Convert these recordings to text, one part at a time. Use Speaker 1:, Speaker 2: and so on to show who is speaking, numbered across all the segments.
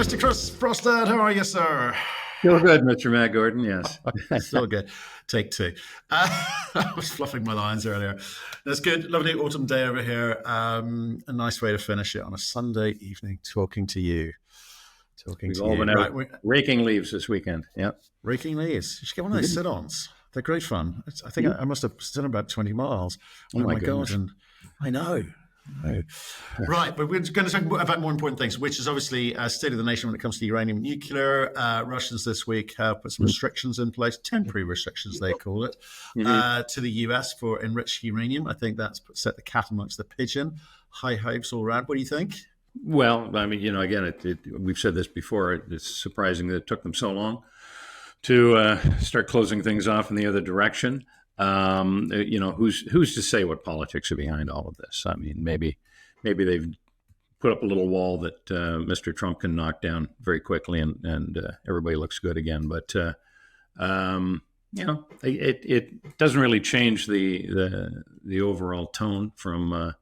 Speaker 1: Mr. Chris Frostad. How are you, sir?
Speaker 2: Still good, Mr. Matt Gordon, yes.
Speaker 1: Still good. Take two. I was fluffing my lines earlier. That's good. Lovely autumn day over here. A nice way to finish it on a Sunday evening talking to you.
Speaker 2: We've all been out raking leaves this weekend. Yeah.
Speaker 1: Raking leaves. You should get one of those sit-ons. They're great fun. I think I must have done about 20 miles.
Speaker 2: Oh my God.
Speaker 1: And I know. Right, but we're going to talk about more important things, which is obviously state of the nation when it comes to uranium and nuclear. Russians this week have put some restrictions in place, temporary restrictions they call it, to the US for enriched uranium. I think that's set the cat amongst the pigeon. High hopes all around. What do you think?
Speaker 2: Well, I mean, again, we've said this before. It's surprising that it took them so long to start closing things off in the other direction. Who's to say what politics are behind all of this? I mean, maybe they've put up a little wall that Mr. Trump can knock down very quickly, and everybody looks good again. But it doesn't really change the overall tone from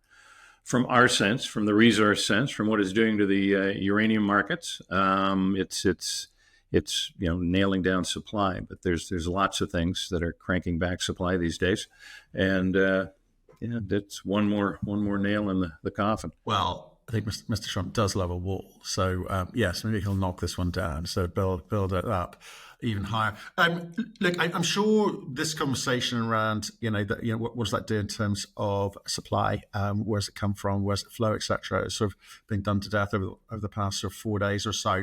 Speaker 2: our sense, from the resource sense, from what it's doing to the uranium markets. It's nailing down supply, but there's lots of things that are cranking back supply these days, and that's one more nail in the coffin.
Speaker 1: Well, I think Mr. Trump does love a wall, so yes, maybe he'll knock this one down. So build it up even higher. Look, I'm sure this conversation around what does that do in terms of supply? Where's it come from? Where's it flow, etc. It's sort of been done to death over the past sort of 4 days or so.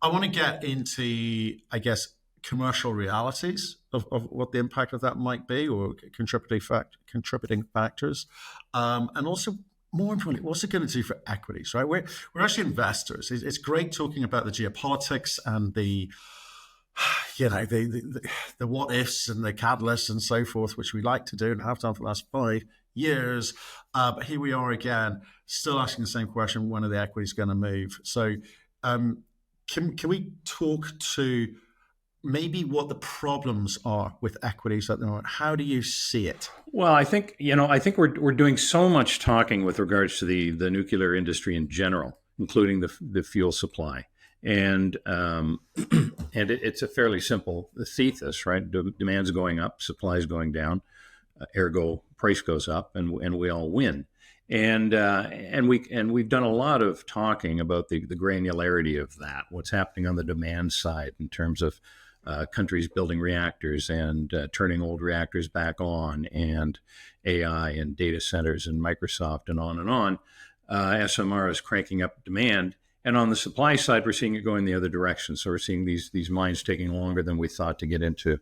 Speaker 1: I want to get into, I guess, commercial realities of what the impact of that might be, or contributing factors, and also, more importantly, what's it going to do for equities, right? We're actually investors. It's great talking about the geopolitics and the what ifs and the catalysts and so forth, which we like to do and have done for the last 5 years. But here we are again, still asking the same question: when are the equities going to move? So, Can we talk to maybe what the problems are with equities at the moment? How do you see it?
Speaker 2: Well, I think we're doing so much talking with regards to the nuclear industry in general, including the fuel supply, and it's a fairly simple thesis, right? Demand's going up, supply's going down, ergo price goes up, and we all win. And we've done a lot of talking about the granularity of that, what's happening on the demand side in terms of countries building reactors and turning old reactors back on, and AI and data centers and Microsoft and on and on. SMR is cranking up demand. And on the supply side, we're seeing it going the other direction. So we're seeing these mines taking longer than we thought to get into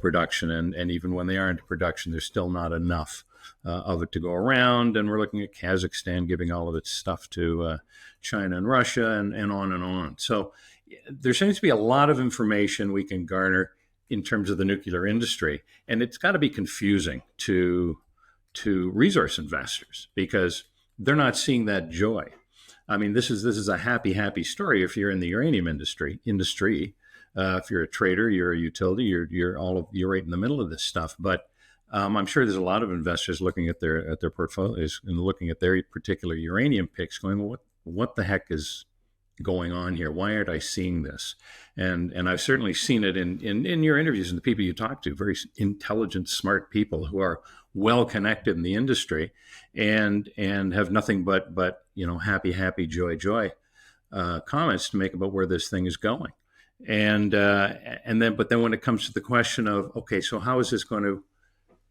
Speaker 2: production. And even when they are into production, there's still not enough of it to go around. And we're looking at Kazakhstan giving all of its stuff to China and Russia, and on and on. So there seems to be a lot of information we can garner in terms of the nuclear industry. And it's got to be confusing to resource investors, because they're not seeing that joy. I mean, this is a happy story if you're in the uranium industry. If you're a trader, you're a utility, you're right in the middle of this stuff. But I'm sure there's a lot of investors looking at their portfolios and looking at their particular uranium picks, going, well, what the heck is going on here? Why aren't I seeing this? And I've certainly seen it in your interviews and the people you talk to, very intelligent, smart people who are well connected in the industry, and have nothing but happy joy comments to make about where this thing is going. And then when it comes to the question of, okay, so how is this going to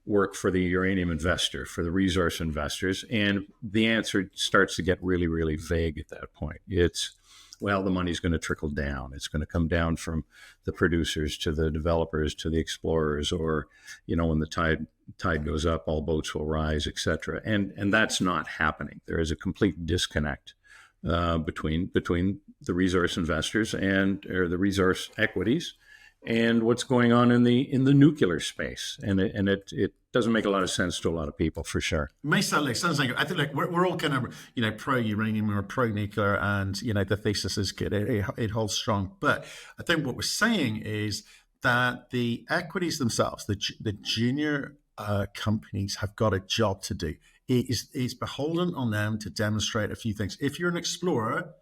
Speaker 2: work for the uranium investor, for the resource investors? And the answer starts to get really, really vague at that point. It's, well, the money's going to trickle down. It's going to come down from the producers to the developers to the explorers, or, when the tide goes up, all boats will rise, et cetera. And that's not happening. There is a complete disconnect between the resource investors or the resource equities and what's going on in the nuclear space. And it doesn't make a lot of sense to a lot of people, for sure.
Speaker 1: It may sound like I think we're all kind of pro uranium or pro nuclear, and the thesis is good. It holds strong. But I think what we're saying is that the equities themselves, the junior companies, have got a job to do. It's beholden on them to demonstrate a few things. If you're an explorer,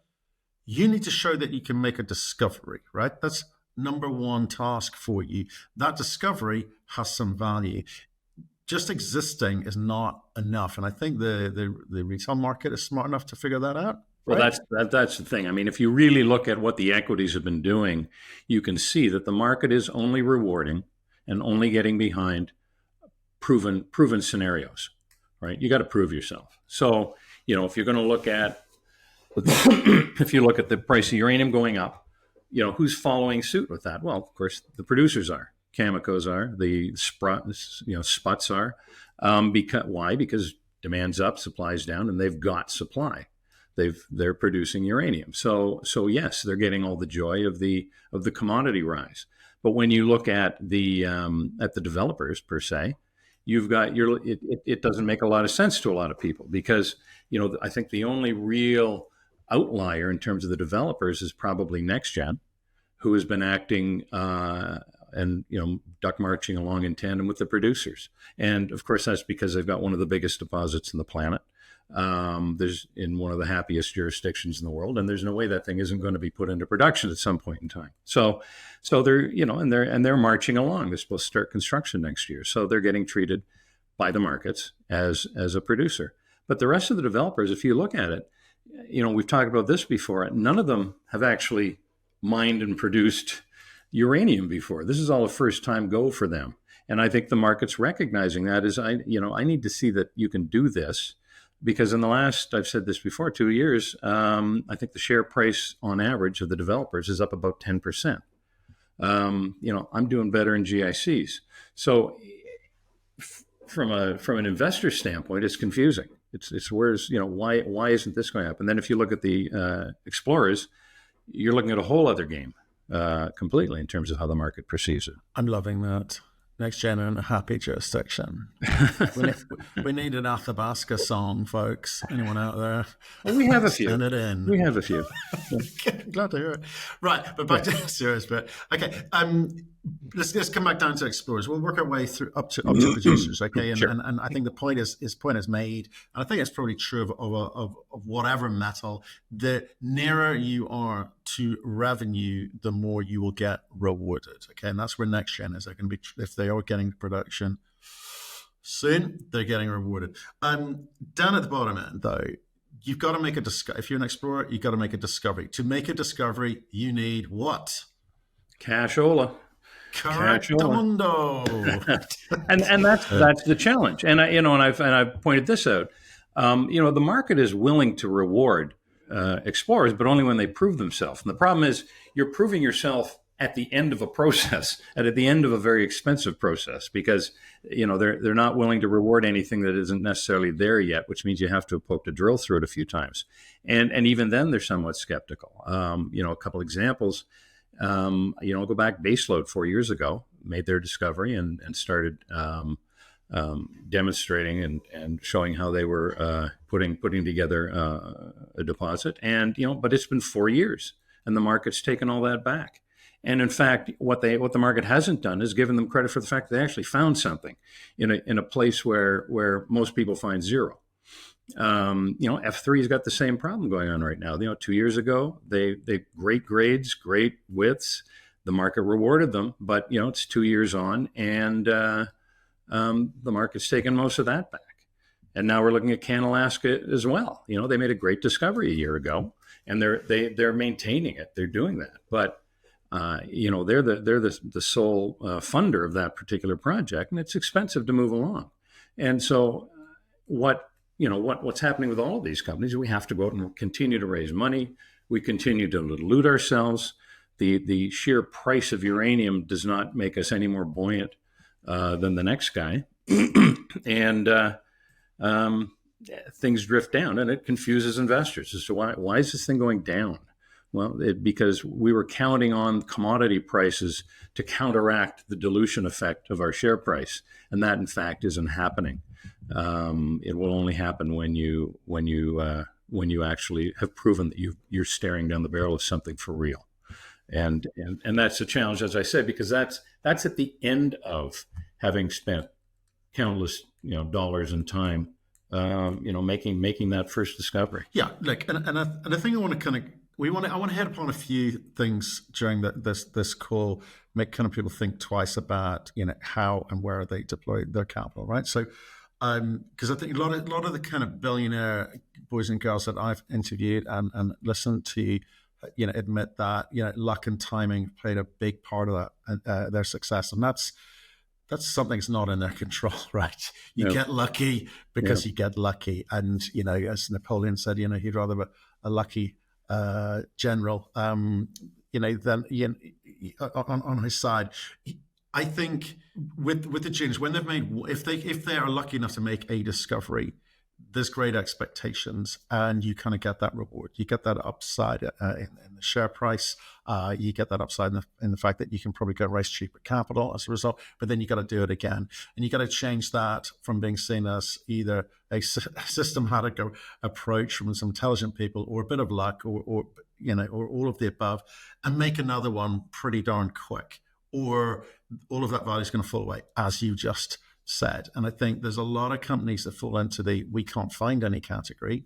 Speaker 1: you need to show that you can make a discovery, right? That's number one task for you. That discovery has some value. Just existing is not enough. And I think the retail market is smart enough to figure that out.
Speaker 2: Well,
Speaker 1: Right?
Speaker 2: that's the thing. I mean, if you really look at what the equities have been doing, you can see that the market is only rewarding and only getting behind proven scenarios, right? You got to prove yourself. So, if you're going to look at if you look at the price of uranium going up, who's following suit with that? Well, of course, the producers are. Cameco's are. The Sputs are. Why? Because demand's up, supply's down, and they've got supply. They're producing uranium. So yes, they're getting all the joy of the commodity rise. But when you look at the developers per se, it doesn't make a lot of sense to a lot of people because I think the only real outlier in terms of the developers is probably NexGen, who has been acting and duck marching along in tandem with the producers. And of course, that's because they've got one of the biggest deposits on the planet. There's in one of the happiest jurisdictions in the world, and there's no way that thing isn't going to be put into production at some point in time. So they're and they're marching along. They're supposed to start construction next year, so they're getting treated by the markets as a producer. But the rest of the developers, if you look at it, we've talked about this before. None of them have actually mined and produced uranium before. This is all a first time go for them, and I think the market's recognizing that. I need to see that you can do this. Because in the last, I've said this before, 2 years, I think the share price on average of the developers is up about 10%. I'm doing better in GICs. So from an investor standpoint, it's confusing. It's where's, why isn't this going up? And then if you look at the explorers, you're looking at a whole other game completely in terms of how the market perceives it.
Speaker 1: I'm loving that. NexGen in a happy jurisdiction. we need an Athabasca song, folks. Anyone out there?
Speaker 2: Well, we have a few.
Speaker 1: Send it in.
Speaker 2: We have a few.
Speaker 1: Okay, glad to hear it. Right, but back to the serious bit. Okay, let's come back down to explorers. We'll work our way through up to producers. Okay, and,
Speaker 2: Sure.
Speaker 1: and I think the point is made. And I think it's probably true of whatever metal. The nearer you are to revenue, the more you will get rewarded. Okay, and that's where NexGen is. They can be, if they are getting production soon, they're getting rewarded. Down at the bottom end, though, you've got to make a discovery. If you're an explorer, you've got to make a discovery. To make a discovery, you need what?
Speaker 2: Cashola.
Speaker 1: Correctamundo.
Speaker 2: and that's the challenge. And I've pointed this out. The market is willing to reward explorers, but only when they prove themselves. And the problem is you're proving yourself at the end of a process, at the end of a very expensive process, because they're not willing to reward anything that isn't necessarily there yet, which means you have to have poked a drill through it a few times, and even then they're somewhat skeptical. A couple examples. Go back. Baseload 4 years ago made their discovery and started demonstrating and showing how they were putting together a deposit. And but it's been 4 years, and the market's taken all that back. And in fact, what the market hasn't done is given them credit for the fact that they actually found something in a place where most people find zero. F3's got the same problem going on right now. 2 years ago, they great grades, great widths. The market rewarded them, but it's 2 years on, and the market's taken most of that back. And now we're looking at Canalaska as well. They made a great discovery a year ago, and they're maintaining it. They're doing that, but they're the sole funder of that particular project, and it's expensive to move along. And so, what's happening with all of these companies? We have to go out and continue to raise money. We continue to dilute ourselves. The sheer price of uranium does not make us any more buoyant than the next guy, and things drift down, and it confuses investors as to why is this thing going down? Well, because we were counting on commodity prices to counteract the dilution effect of our share price, and that in fact isn't happening. It will only happen when you actually have proven that you're staring down the barrel of something for real, and that's a challenge, as I said, because that's at the end of having spent countless dollars and time, making that first discovery.
Speaker 1: Yeah, and the thing I want to kind of I want to hit upon a few things during this call, make kind of people think twice about how and where they deploy their capital, right? So, because I think a lot of the kind of billionaire boys and girls that I've interviewed and listened to, admit that luck and timing played a big part of that their success, and that's something that's not in their control, right? You
Speaker 2: No.
Speaker 1: get lucky because you get lucky, and as Napoleon said, he'd rather be a lucky general, than on his side. I think with the juniors, when they've made, if they are lucky enough to make a discovery, there's great expectations, and you kind of get that reward. You get that upside in the share price. You get that upside in the fact that you can probably go raise cheaper capital as a result. But then you got to do it again, and you got to change that from being seen as either a systematic approach from some intelligent people, or a bit of luck, or all of the above, and make another one pretty darn quick, or all of that value is going to fall away, as you just said. And I think there's a lot of companies that fall into the we can't find any category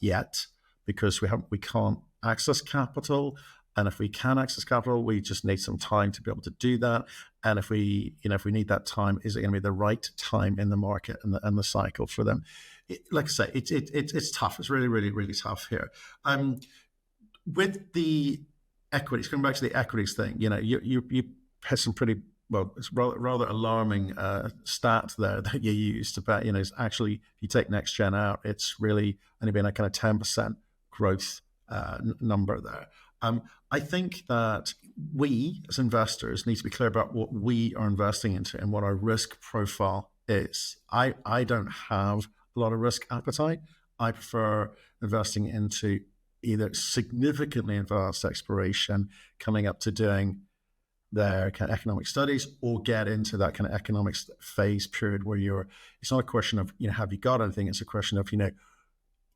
Speaker 1: yet, because we can't access capital. And if we can access capital, we just need some time to be able to do that. And if we need that time, is it going to be the right time in the market and the cycle for them? Like I say, it's tough. It's really, really, really tough here. With the equities, coming back to the equities thing, you had some pretty, well, it's rather alarming stat there that you used about, is actually, if you take NexGen out, it's really only been a kind of 10% growth number there. I think that we as investors need to be clear about what we are investing into and what our risk profile is. I don't have a lot of risk appetite. I prefer investing into either significantly advanced exploration, coming up to doing their kind of economic studies, or get into that kind of economics phase period where it's not a question of, have you got anything? It's a question of,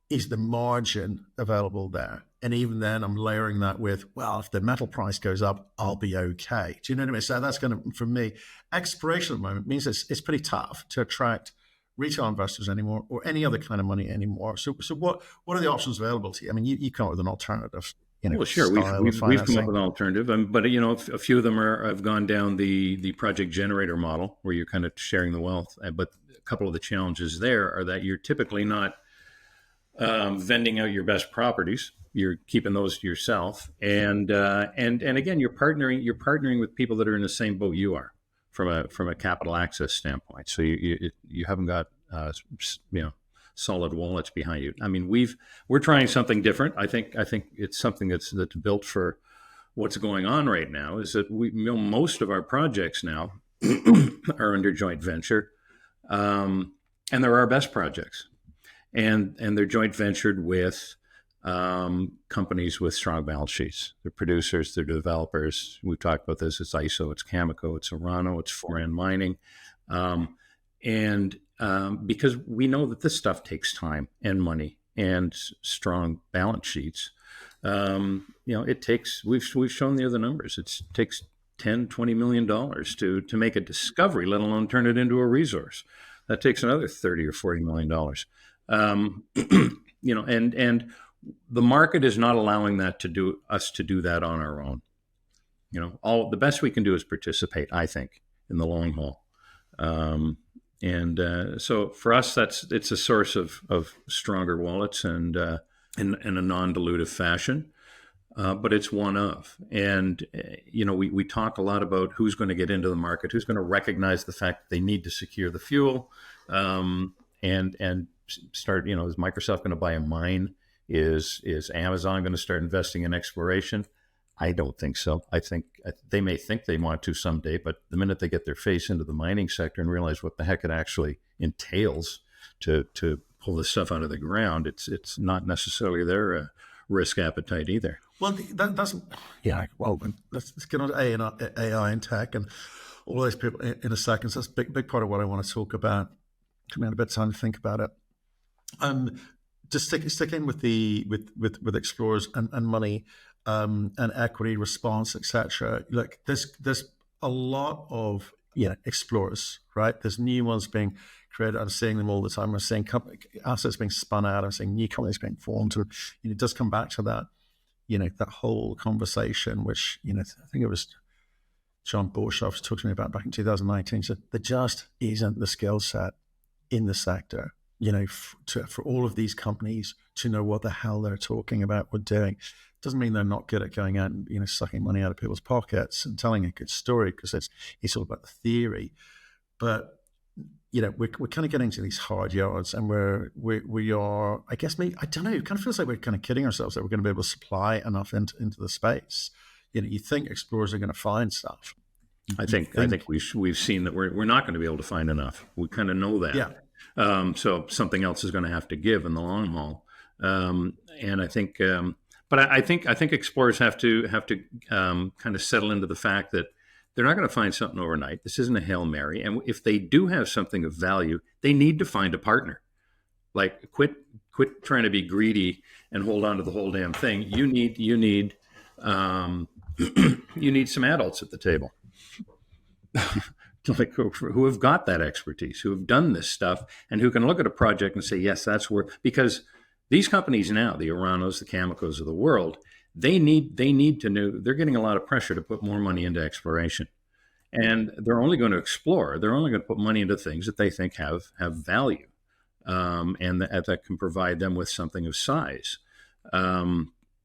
Speaker 1: is the margin available there? And even then I'm layering that with, well, if the metal price goes up, I'll be okay. Do you know what I mean? So that's going to, for me, exploration at the moment means it's pretty tough to attract retail investors anymore, or any other kind of money anymore. So what are the options available to you? I mean, you come up with an alternative.
Speaker 2: Well, sure, we've come up with an alternative, but a few of them have gone down the project generator model, where you're kind of sharing the wealth. But a couple of the challenges there are that you're typically not vending out your best properties. You're keeping those yourself, and again, you're partnering with people that are in the same boat you are from a capital access standpoint. So you haven't got solid wallets behind you. I mean, we're trying something different. I think it's something that's built for what's going on right now. Is that most of our projects now are under joint venture, and they're our best projects, and they're joint ventured with companies with strong balance sheets. They're producers, they're developers. We've talked about this. It's ISO, it's Cameco, it's Orano, it's Foran Mining, because we know that this stuff takes time and money and strong balance sheets. It takes. We've shown the other numbers. It takes $10-20 million to make a discovery, let alone turn it into a resource. That takes another $30 or $40 million. And the market is not allowing us to do that on our own. All the best we can do is participate, I think, in the long haul. So for us, it's a source of stronger wallets and in a non-dilutive fashion. But it's one of. And, we talk a lot about who's going to get into the market, who's going to recognize the fact that they need to secure the fuel, and start, is Microsoft going to buy a mine? Is Amazon going to start investing in exploration? I don't think so. I think they may think they want to someday, but the minute they get their face into the mining sector and realize what the heck it actually entails to pull this stuff out of the ground, it's not necessarily their risk appetite either.
Speaker 1: Well, that's Well, let's get on to AI and tech and all those people in a second. So that's a big part of what I want to talk about. Give me a bit of time to think about it. Just sticking with with explorers and money, and equity response, etc. Look, there's a lot of explorers, right? There's new ones being created. I'm seeing them all the time. I'm seeing assets being spun out. I'm seeing new companies being formed. It does come back to that. that whole conversation, which, I think it was John Borshoff talked to me about back in 2019, said there just isn't the skill set in the sector, for all of these companies to know what the hell they're talking about or doing. Doesn't mean they're not good at going out and, sucking money out of people's pockets and telling a good story, because it's all about the theory. But, we're kind of getting to these hard yards, and we are, I guess, maybe, I don't know, it kind of feels like we're kind of kidding ourselves that we're going to be able to supply enough into the space. You think explorers are going to find stuff.
Speaker 2: I think we've seen that we're not going to be able to find enough. We kind of know that.
Speaker 1: Yeah.
Speaker 2: So something else is going to have to give in the long haul. And I think, but I think explorers have to kind of settle into the fact that they're not going to find something overnight. This isn't a Hail Mary. And if they do have something of value, they need to find a partner. Like, quit trying to be greedy and hold on to the whole damn thing. You need you need some adults at the table. Like, who have got that expertise, who have done this stuff, and who can look at a project and say, yes, that's worth. Because these companies now, the Oranos, the Camecos of the world, they need to know. They're getting a lot of pressure to put more money into exploration, and they're only going to explore. They're only going to put money into things that they think have value, and that can provide them with something of size.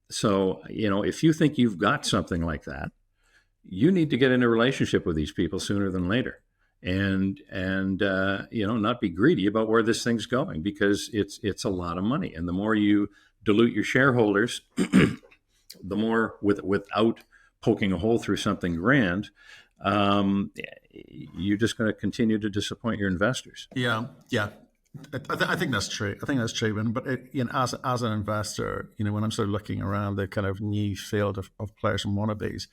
Speaker 2: So, if you think you've got something like that, you need to get in a relationship with these people sooner than later, and not be greedy about where this thing's going, because it's a lot of money, and the more you dilute your shareholders, the more, without poking a hole through something grand, you're just going to continue to disappoint your investors.
Speaker 1: Yeah. I think that's true. But as an investor, when I'm sort of looking around the kind of new field of players and wannabes,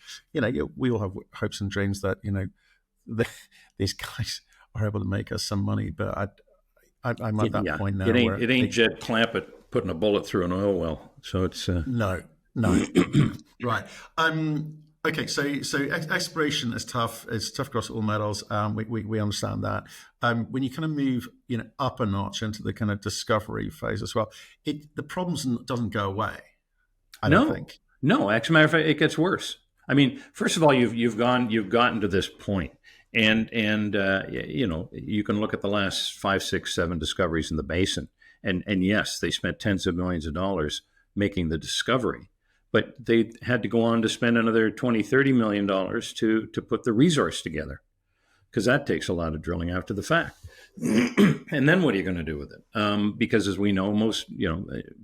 Speaker 1: we all have hopes and dreams that these guys are able to make us some money. But I'm at that point now.
Speaker 2: It ain't Jed Clampett putting a bullet through an oil well. So it's
Speaker 1: no. Right. Okay, so exploration is tough. It's tough across all metals. We understand that. When you kind of move, up a notch into the kind of discovery phase as well, the problems doesn't go away. I don't think.
Speaker 2: No, as a matter of fact, it gets worse. I mean, first of all, you've gotten to this point, and you can look at the last 5, 6, 7 discoveries in the basin, and yes, they spent tens of millions of dollars making the discovery. But they had to go on to spend another $20, $30 million to put the resource together, because that takes a lot of drilling after the fact. And then what are you going to do with it? Because as we know, most,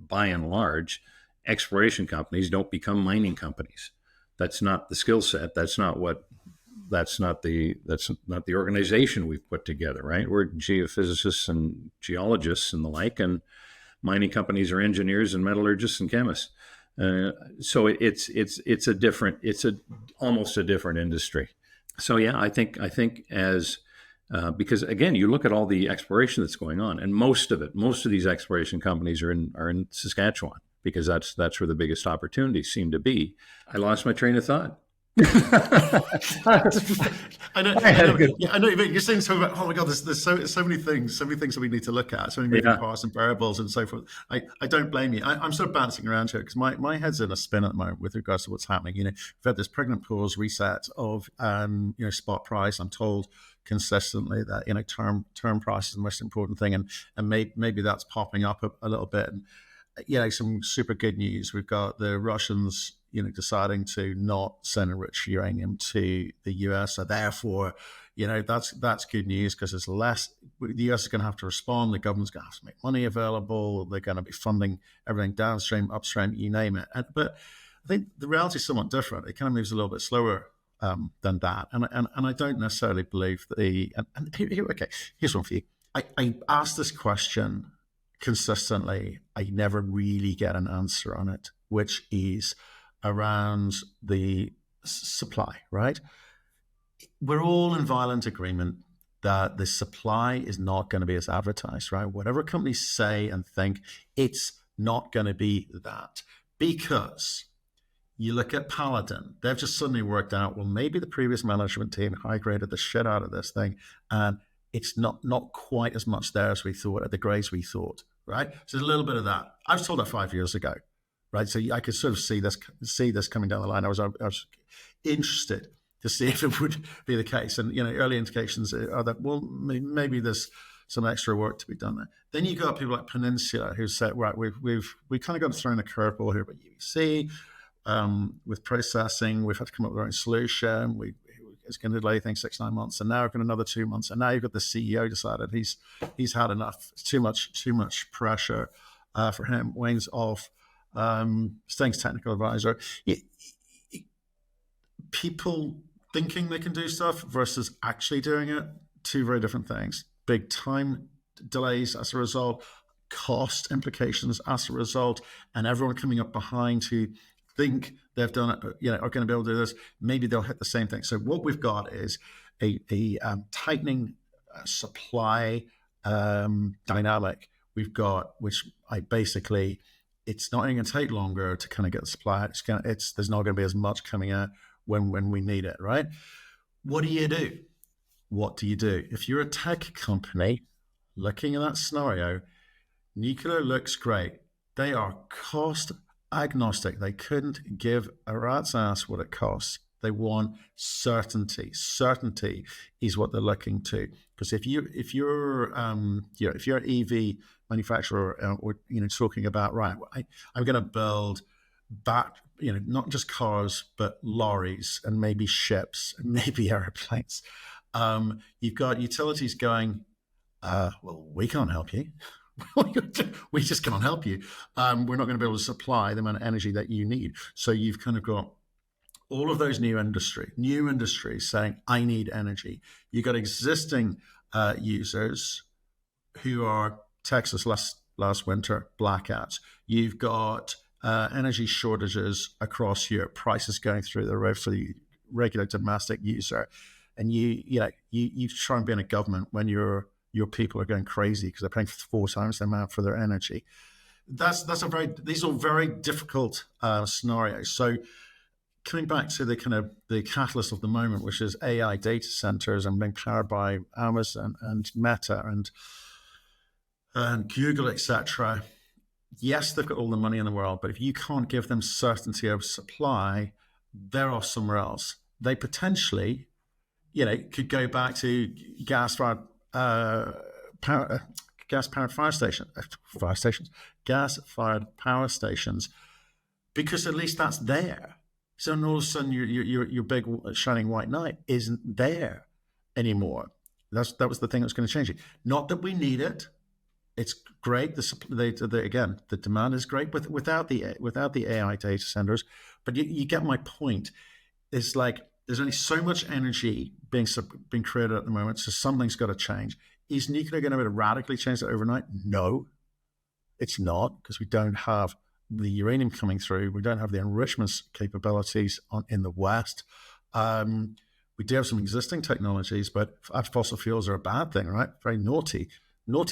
Speaker 2: by and large, exploration companies don't become mining companies. That's not the skill set. That's not the organization we've put together, right? We're geophysicists and geologists and the like, and mining companies are engineers and metallurgists and chemists. So it's almost a different industry. So yeah, I think as because again, you look at all the exploration that's going on, and most of these exploration companies are in Saskatchewan, because that's where the biggest opportunities seem to be. I lost my train of thought.
Speaker 1: I know. You're saying something about, oh my God, there's so many things that we need to look at, so many moving parts and variables and so forth. I don't blame you. I'm sort of bouncing around here because my head's in a spin at the moment with regards to what's happening. We've had this pregnant pause reset of spot price. I'm told consistently that term price is the most important thing, and maybe that's popping up a little bit. And some super good news. We've got the Russians deciding to not send enriched uranium to the US. So therefore, that's good news, because it's less. The US is going to have to respond. The government's going to have to make money available. They're going to be funding everything downstream, upstream, you name it. But I think the reality is somewhat different. It kind of moves a little bit slower than that. And I don't necessarily believe that here's one for you. I asked this question consistently. I never really get an answer on it, which is around the supply, right? We're all in violent agreement that the supply is not going to be as advertised, right? Whatever companies say and think, it's not going to be that. Because you look at Paladin, they've just suddenly worked out, well, maybe the previous management team high-graded the shit out of this thing, and it's not quite as much there as we thought, at the grades we thought, right? So there's a little bit of that. I was told that 5 years ago. right? So I could sort of see this coming down the line. I was interested to see if it would be the case, and early indications are that maybe there's some extra work to be done there. Then you got people like Peninsula who said, right, we kind of got thrown a curveball here, but UBC with processing, we've had to come up with our own solution. It's going to delay things 6-9 months, and now we've got another 2 months, and now you've got the CEO decided he's had enough. It's too much pressure for him. Wayne's off. Sting's technical advisor. People thinking they can do stuff versus actually doing it, two very different things. Big time delays as a result, cost implications as a result, and everyone coming up behind who think they've done it, are going to be able to do this. Maybe they'll hit the same thing. So what we've got is a tightening supply dynamic. We've got, which it's not even going to take longer to kind of get the supply. There's not going to be as much coming out when we need it, right? What do you do? What do you do? If you're a tech company looking at that scenario, nuclear looks great. They are cost agnostic. They couldn't give a rat's ass what it costs. They want certainty. Certainty is what they're looking to. Because if you're an EV manufacturer, or talking about, right, I'm going to build not just cars but lorries and maybe ships and maybe airplanes. You've got utilities going, well, we can't help you. We just can't help you. We're not going to be able to supply the amount of energy that you need. So you've kind of got all of those new industries saying, I need energy. You've got existing users who are Texas last winter, blackouts. You've got energy shortages across Europe, prices going through the roof for the regular domestic user. And you try and be in a government when your people are going crazy because they're paying 4 times the amount for their energy. These are very difficult scenarios. So coming back to the catalyst of the moment, which is AI data centers and being powered by Amazon and Meta and Google, etc. Yes, they've got all the money in the world, but if you can't give them certainty of supply, they're off somewhere else. They potentially, could go back to gas-fired power stations, because at least that's there. So all of a sudden, your big shining white knight isn't there anymore. That was the thing that was going to change it. Not that we need it. It's great. The demand is great, but without the AI data centers. But you get my point. It's like there's only so much energy being created at the moment, so something's got to change. Is nuclear going to radically change that overnight? No, it's not, because we don't have the uranium coming through. We don't have the enrichment capabilities in the West. We do have some existing technologies, but fossil fuels are a bad thing, right? Very naughty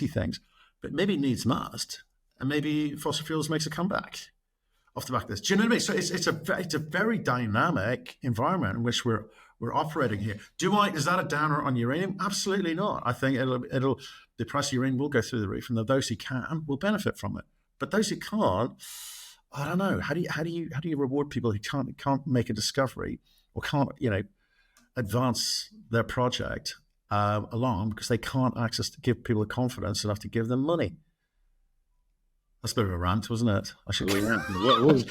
Speaker 1: things. But maybe needs must, and maybe fossil fuels makes a comeback off the back of this. Do you know what I mean? So it's a very dynamic environment in which we're operating here. Is that a downer on uranium? Absolutely not. I think the price of uranium will go through the roof, and those who can will benefit from it. But those who can't, I don't know. How do you reward people who can't make a discovery or can't advance their project along because they can't give people the confidence enough to give them money? That's a bit of a rant, wasn't it?
Speaker 2: What was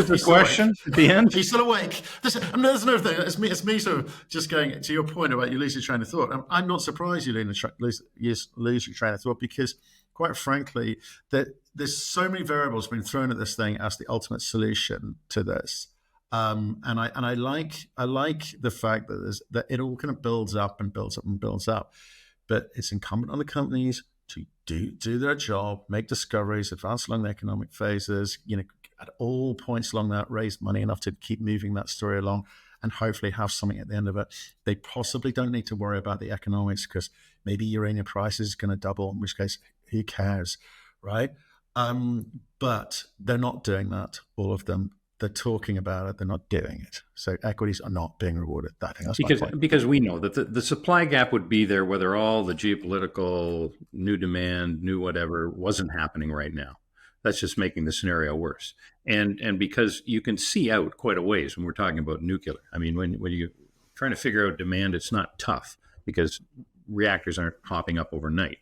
Speaker 2: the question at the end?
Speaker 1: He's still awake. There's another thing. It's me sort of just going to your point about you lose your train of thought. I'm not surprised you lose your train of thought, because quite frankly, there's so many variables being thrown at this thing as the ultimate solution to this. And I like the fact that it all kind of builds up and builds up and builds up. But it's incumbent on the companies to do their job, make discoveries, advance along the economic phases, at all points along that, raise money enough to keep moving that story along, and hopefully have something at the end of it. They possibly don't need to worry about the economics, because maybe uranium price is going to double, in which case, who cares, right? But they're not doing that, all of them. They're talking about it, they're not doing it. So equities are not being rewarded. I think that's my point.
Speaker 2: Because we know that the supply gap would be there whether all the geopolitical, new demand, new whatever wasn't happening right now. That's just making the scenario worse. And because you can see out quite a ways when we're talking about nuclear. I mean, when you're trying to figure out demand, it's not tough because reactors aren't popping up overnight.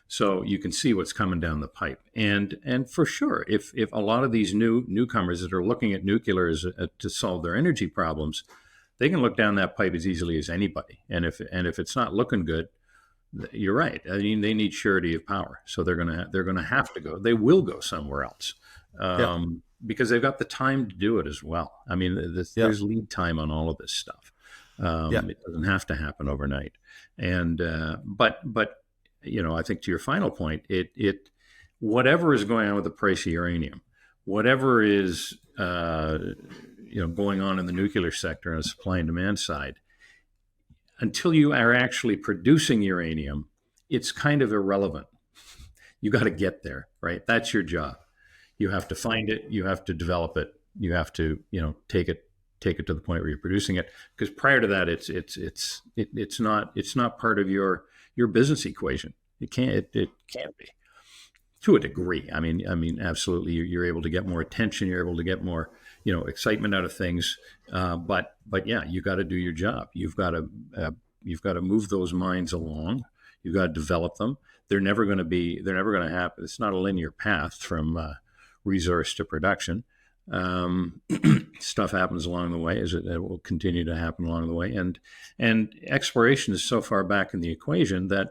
Speaker 2: So you can see what's coming down the pipe. And for sure, if a lot of these newcomers that are looking at nuclear to solve their energy problems, they can look down that pipe as easily as anybody. And if it's not looking good, you're right. I mean, they need surety of power, so they're gonna have to go. They will go somewhere else
Speaker 1: Yeah.
Speaker 2: because they've got the time to do it as well. I mean,
Speaker 1: Yeah.
Speaker 2: there's lead time on all of this stuff.
Speaker 1: Yeah.
Speaker 2: It doesn't have to happen overnight. And but I think to your final point, it whatever is going on with the price of uranium, whatever is going on in the nuclear sector on the supply and demand side, until you are actually producing uranium, it's kind of irrelevant. You got to get there, right? That's your job. You have to find it. You have to develop it. You have to, take it to the point where you're producing it. Because prior to that, it's not part of your business equation. It can't be, to a degree. I mean, absolutely. You're able to get more attention. You're able to get more, excitement out of things. But yeah, you got to do your job. You've got to move those mines along. You've got to develop them. They're never going to happen. It's not a linear path from resource to production. Stuff happens along the way, as it will continue to happen along the way. And exploration is so far back in the equation that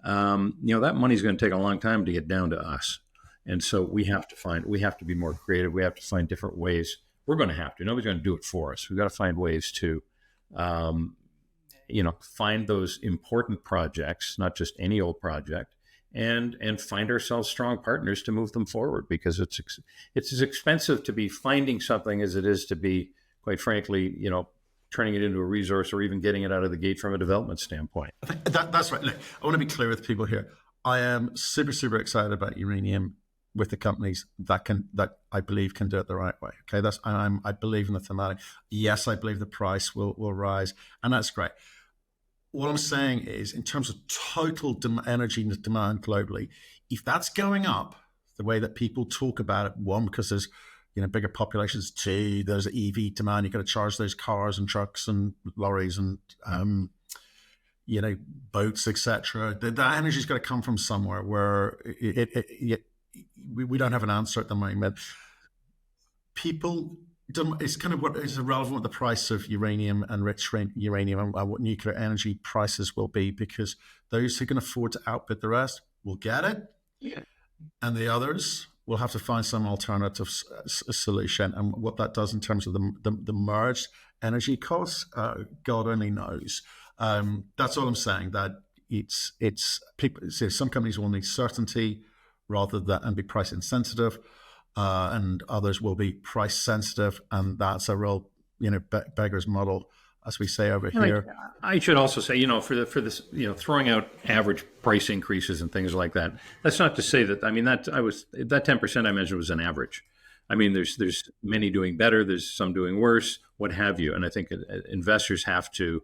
Speaker 2: that money's going to take a long time to get down to us. And so we have to be more creative. We have to find different ways. We're going to have to. Nobody's going to do it for us. We've got to find ways to, find those important projects, not just any old project, and find ourselves strong partners to move them forward, because it's as expensive to be finding something as it is to be, quite frankly, turning it into a resource or even getting it out of the gate from a development standpoint.
Speaker 1: That's right. Look, I want to be clear with people here. I am super, super excited about uranium with the companies that I believe can do it the right way. Okay, I believe in the thematic. Yes, I believe the price will rise, and that's great. What I'm saying is, in terms of total energy demand globally, if that's going up the way that people talk about it, one, because there's bigger populations, two, there's EV demand, you've got to charge those cars and trucks and lorries and boats, etc. That energy's got to come from somewhere where we don't have an answer at the moment. People, it's kind of what is irrelevant what the price of uranium and rich uranium and what nuclear energy prices will be, because those who can afford to outbid the rest will get it, and the others will have to find some alternative solution. And what that does in terms of the merged energy costs, God only knows. That's all I'm saying. That it's people. So some companies will need certainty rather than and be price insensitive, and others will be price sensitive, and that's a real beggar's model, as we say over here.
Speaker 2: I should also say, for this, throwing out average price increases and things like that. That's not to say that. I mean, that 10% I mentioned was an average. I mean, there's many doing better. There's some doing worse, what have you. And I think investors have to,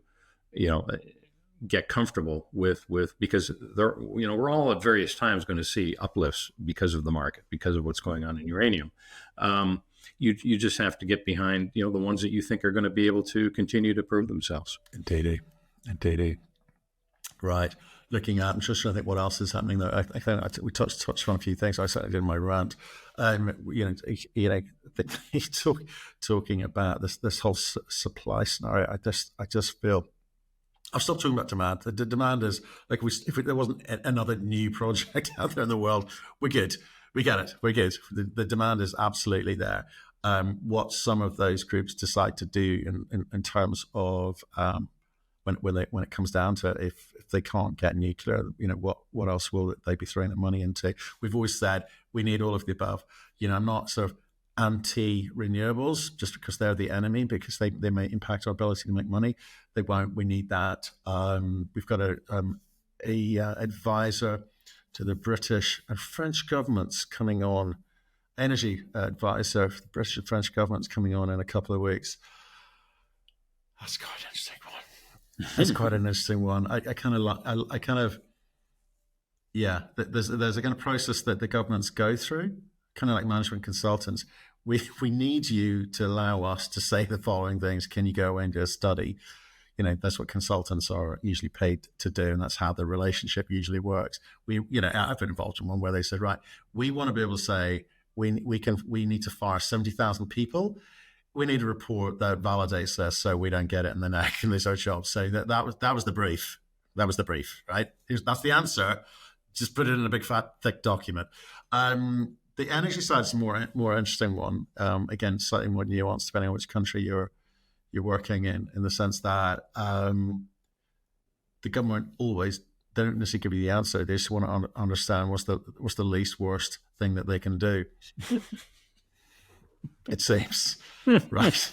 Speaker 2: get comfortable with because we're all at various times going to see uplifts because of the market, because of what's going on in uranium. You just have to get behind the ones that you think are going to be able to continue to prove themselves.
Speaker 1: Indeed. Right. Looking at, I'm just trying to think what else is happening there. I think we touched on a few things. I certainly did in my rant. Talking about this whole supply scenario. I just feel. I've stopped talking about demand. The demand is like if there wasn't another new project out there in the world, we're good. We get it. We're good. The demand is absolutely there. What some of those groups decide to do in terms of when it comes down to it, if they can't get nuclear, what else will they be throwing their money into? We've always said we need all of the above. I'm not sort of anti-renewables just because they're the enemy, because they may impact our ability to make money. They won't. We need that. We've got a advisor to the British and French governments coming on, energy advisor for the British and French governments coming on in a couple of weeks. That's quite an interesting one. That's quite an interesting one. There's a kind of process that the governments go through. kind of like management consultants. We need you to allow us to say the following things. Can you go and do a study? That's what consultants are usually paid to do, and that's how the relationship usually works. I've been involved in one where they said, right, we want to be able to say we need to fire 70,000 people. We need a report that validates this, so we don't get it in the neck and lose our jobs. So that was the brief. That was the brief, right? That's the answer. Just put it in a big, fat, thick document. The energy side is a more interesting one. Again, slightly more nuanced depending on which country you're working in the sense that the government always, they don't necessarily give you the answer. They just want to understand what's the least worst thing that they can do. It seems, right?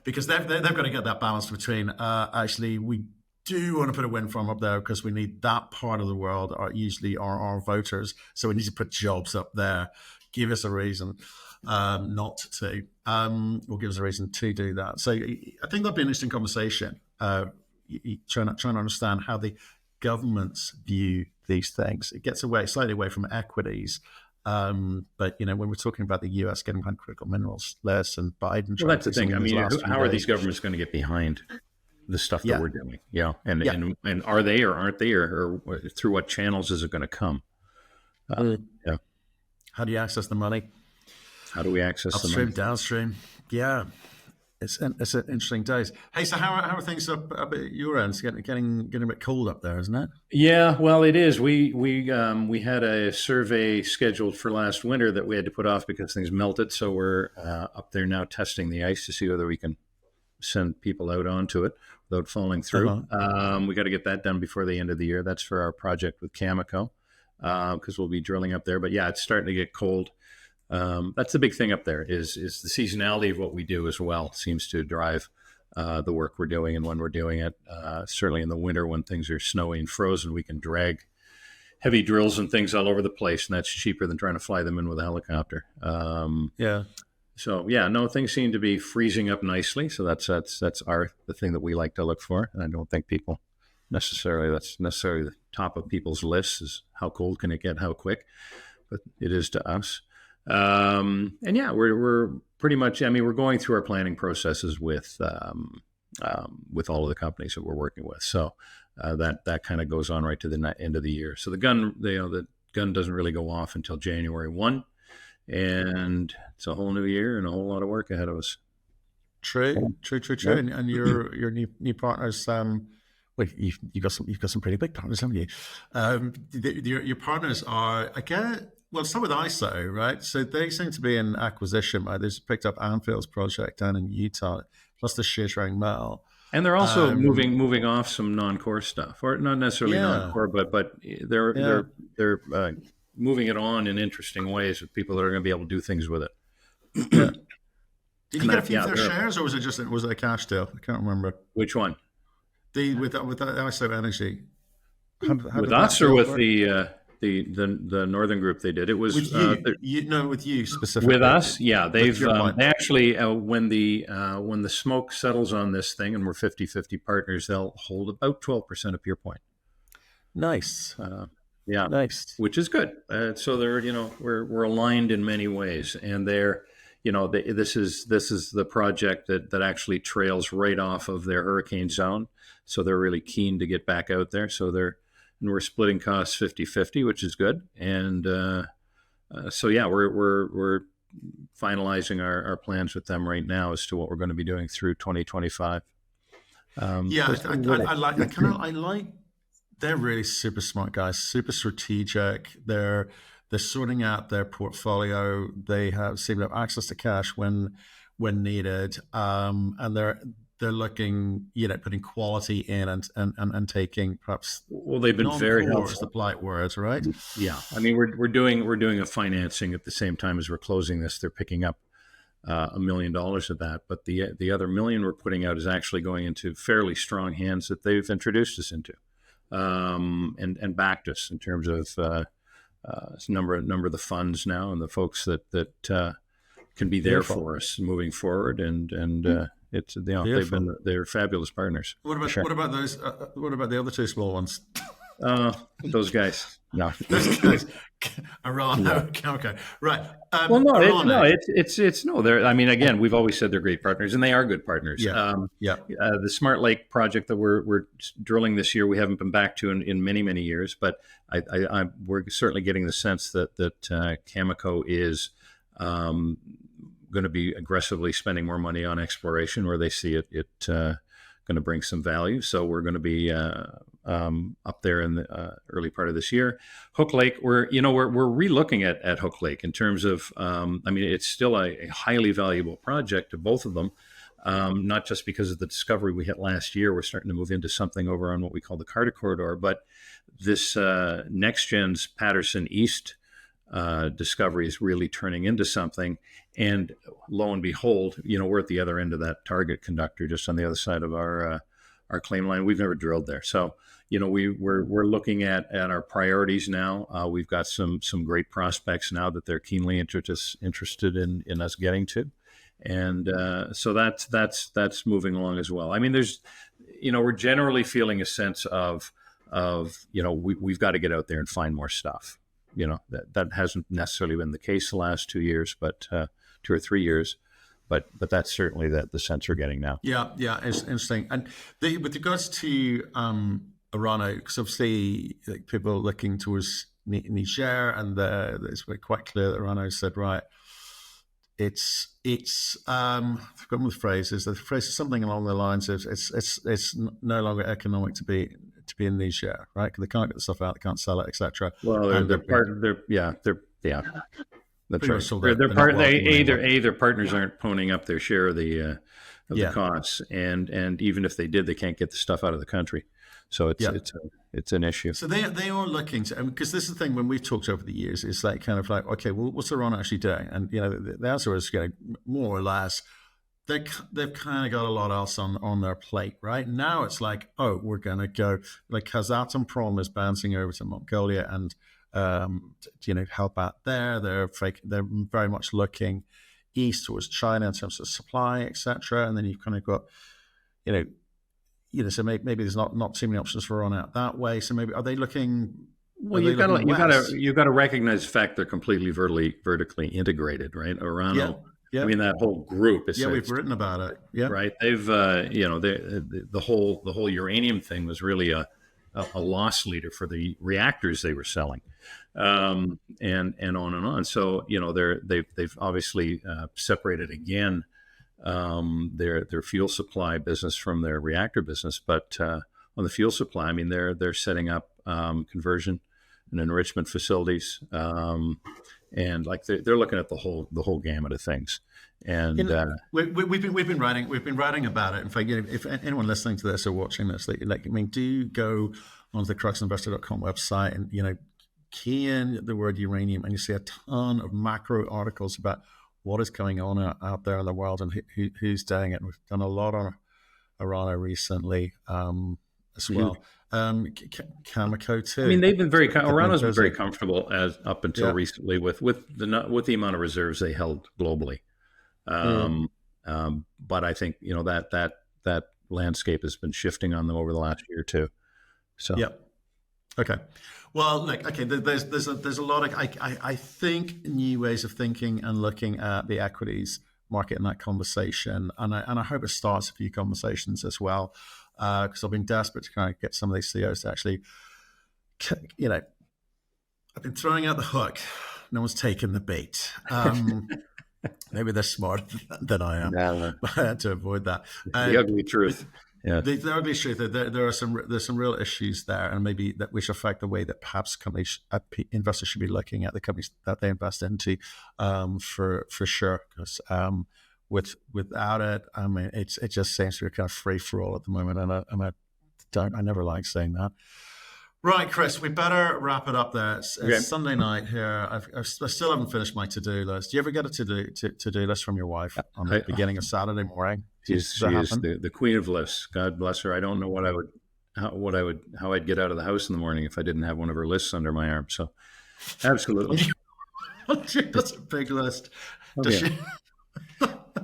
Speaker 1: Because they've got to get that balance between actually we do want to put a wind farm up there because we need that part of the world are usually our voters, so we need to put jobs up there. Give us a reason not to, or give us a reason to do that. So I think that'd be an interesting conversation. Trying to understand how the governments view these things. It gets slightly away from equities. But when we're talking about the US getting behind critical minerals less and Biden,
Speaker 2: well, that's the thing. I mean, how are these governments going to get behind the stuff that we're doing? And are they or aren't they, or through what channels is it going to come?
Speaker 1: How do you access the money?
Speaker 2: How do we access
Speaker 1: upstream,
Speaker 2: the money?
Speaker 1: Downstream? Yeah, it's interesting days. Hey, so how are things up at your end? It's getting a bit cold up there, isn't it?
Speaker 2: Yeah, well, it is. We had a survey scheduled for last winter that we had to put off because things melted. So we're up there now testing the ice to see whether we can send people out onto it without falling through. We got to get that done before the end of the year. That's for our project with Cameco because we'll be drilling up there. But yeah, it's starting to get cold. That's the big thing up there is the seasonality of what we do as well seems to drive the work we're doing and when we're doing it. Certainly in the winter when things are snowy and frozen, we can drag heavy drills and things all over the place, and that's cheaper than trying to fly them in with a helicopter. So yeah, no, things seem to be freezing up nicely. So that's the thing that we like to look for. And I don't think people that's necessarily the top of people's lists is how cold can it get, how quick, but it is to us. And yeah, we're pretty much, I mean, we're going through our planning processes with all of the companies that we're working with. So that kind of goes on right to the end of the year. So the gun doesn't really go off until January 1. And it's a whole new year and a whole lot of work ahead of us.
Speaker 1: True. Yeah. And your new partners, you've got some pretty big partners, haven't you? Your partners are, well, start with ISO, right? So they seem to be in acquisition, right? They've picked up Anfield's project down in Utah, plus the Shitring Mill.
Speaker 2: And they're also moving off some non-core stuff, or not necessarily non-core, but they're moving it on in interesting ways with people that are going to be able to do things with it.
Speaker 1: Yeah. Did you get a few of their shares, or was it a cash deal? I can't remember.
Speaker 2: Which one?
Speaker 1: With ISO Energy.
Speaker 2: With us or with the Northern Group? They did. It was
Speaker 1: with with you specifically.
Speaker 2: With us, yeah. They've they actually when the smoke settles on this thing, and we're 50-50 partners, they'll hold about 12% of Purepoint.
Speaker 1: Nice.
Speaker 2: Yeah,
Speaker 1: nice.
Speaker 2: Which is good. So they're we're aligned in many ways, and they're this is the project that actually trails right off of their hurricane zone. So they're really keen to get back out there. So we're splitting costs 50-50, which is good. And so yeah, we're finalizing our plans with them right now as to what we're going to be doing through 2025.
Speaker 1: I like. They're really super smart guys, super strategic. They're sorting out their portfolio. They seem to have access to cash when needed, and they're looking, putting quality in and taking perhaps.
Speaker 2: Well, they've been very helpful. Is
Speaker 1: the polite words, right?
Speaker 2: Yeah, I mean we're doing a financing at the same time as we're closing this. They're picking up $1 million of that, but the other $1 million we're putting out is actually going into fairly strong hands that they've introduced us into. And backed us in terms of number of the funds now and the folks that can be there for us moving forward. And it's they're fabulous partners.
Speaker 1: What about those? What about the other two small ones?
Speaker 2: Those guys. No.
Speaker 1: Those guys, Iran,
Speaker 2: Yeah.
Speaker 1: okay, right.
Speaker 2: Well, no,
Speaker 1: Iran,
Speaker 2: it's no. They're. I mean, again, we've always said they're great partners, and they are good partners.
Speaker 1: yeah, yeah,
Speaker 2: The Smart Lake project that we're drilling this year, we haven't been back to in many years, but we're certainly getting the sense that Cameco is going to be aggressively spending more money on exploration where they see it going to bring some value. So we're going to be up there in the early part of this year. Hook Lake, we're relooking at Hook Lake in terms of, I mean, it's still a highly valuable project to both of them, not just because of the discovery we hit last year. We're starting to move into something over on what we call the Carter Corridor, but this NexGen's Patterson East discovery is really turning into something. And lo and behold, we're at the other end of that target conductor, just on the other side of our claim line. We've never drilled there, so we're looking at our priorities now. We've got some great prospects now that they're keenly interested in us getting to, and so that's moving along as well. I mean, there's we're generally feeling a sense of we've got to get out there and find more stuff. That hasn't necessarily been the case the last 2 years, but 2 or 3 years, but that's certainly the sense we're getting now.
Speaker 1: Yeah, it's interesting. And with regards to Orano, because obviously people looking towards Niger, and it's quite clear that Orano said, right, it's I've forgotten the phrase is. The phrase is something along the lines of it's no longer economic to be in Niger, right? Because they can't get the stuff out, they can't sell it, etc.
Speaker 2: Well, they're that's right. Their partners aren't ponying up their share of the costs, and even if they did, they can't get the stuff out of the country. So it's an issue.
Speaker 1: So they are looking to, because this is the thing when we've talked over the years, it's like kind of like, okay, well, what's Iran actually doing? And the answer is more or less they've kind of got a lot else on their plate right now. It's like, oh, we're going to go, like Kazatomprom is bouncing over to Mongolia and help out there. They're very much looking east towards China in terms of supply, etc. And then you've kind of got so maybe there's not too many options for Iran out that way. So maybe are they looking?
Speaker 2: Well, you've got to recognize the fact they're completely vertically integrated, right? Iran.
Speaker 1: Yeah.
Speaker 2: I mean, that whole group is.
Speaker 1: Yeah, we've written about it. Yeah,
Speaker 2: right. They've, the whole uranium thing was really a loss leader for the reactors they were selling, and on and on. So they've obviously separated again their fuel supply business from their reactor business. But on the fuel supply, I mean, they're setting up conversion and enrichment facilities. And like they're looking at the whole gamut of things, and
Speaker 1: we've been writing about it. In fact, if anyone listening to this or watching this, do go onto the cruxinvestor.com website and key in the word uranium, and you see a ton of macro articles about what is going on out there in the world and who's doing it. And we've done a lot on Orano recently as well. Cameco too.
Speaker 2: I mean, they've been Orano's been very comfortable up until recently with the amount of reserves they held globally. But I think that landscape has been shifting on them over the last year or two. So
Speaker 1: okay. Well, look, okay. There's a lot of I think new ways of thinking and looking at the equities market in that conversation, and I hope it starts a few conversations as well. Because I've been desperate to kind of get some of these CEOs to actually, I've been throwing out the hook. No one's taken the bait. Maybe they're smarter than I am. But I had to avoid that.
Speaker 2: The ugly truth. Yeah.
Speaker 1: The ugly truth. There's some real issues there, and maybe that which affect the way that perhaps investors should be looking at the companies that they invest into, for sure. Because without it, I mean, it just seems to be kind of free for all at the moment, and I never like saying that. Right, Chris, we better wrap it up there. It's Sunday night here. I still haven't finished my to-do list. Do you ever get a to-do list from your wife on the beginning of Saturday morning?
Speaker 2: She is the queen of lists. God bless her. I don't know how I'd get out of the house in the morning if I didn't have one of her lists under my arm. So, absolutely.
Speaker 1: That's a big list. Does she?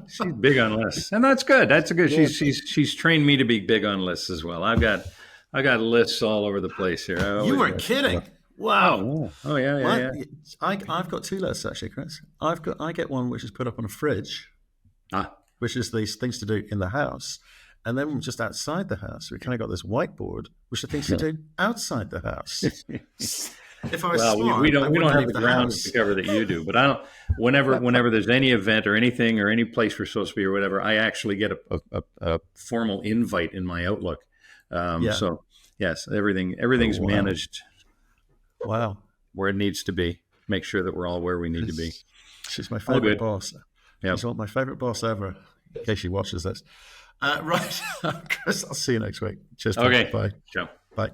Speaker 2: She's big on lists, and that's good. That's good. She's trained me to be big on lists as well. I've got I got lists all over the place here.
Speaker 1: You weren't kidding. Wow.
Speaker 2: Oh yeah, yeah, yeah.
Speaker 1: I've got two lists actually, Chris. I get one which is put up on a fridge,
Speaker 2: Ah,
Speaker 1: which is these things to do in the house. And then just outside the house, we kind of got this whiteboard, which are things to do outside the house. If I was
Speaker 2: well,
Speaker 1: smart,
Speaker 2: we
Speaker 1: I
Speaker 2: don't
Speaker 1: wouldn't
Speaker 2: have
Speaker 1: leave
Speaker 2: the
Speaker 1: the
Speaker 2: grounds
Speaker 1: house.
Speaker 2: to cover that you do. But I don't. Whenever there's any event or anything or any place we're supposed to be or whatever, I actually get a formal invite in my Outlook.
Speaker 1: Yeah.
Speaker 2: So yes, everything's
Speaker 1: Oh, wow.
Speaker 2: managed
Speaker 1: Wow.
Speaker 2: where it needs to be. Make sure that we're all where we need to be.
Speaker 1: She's my
Speaker 2: All
Speaker 1: favorite
Speaker 2: good.
Speaker 1: boss.
Speaker 2: Yep.
Speaker 1: She's my favorite boss ever, in case she watches this. Right. Chris, I'll see you next week. Cheers.
Speaker 2: Okay.
Speaker 1: Bye.
Speaker 2: Ciao.
Speaker 1: Bye.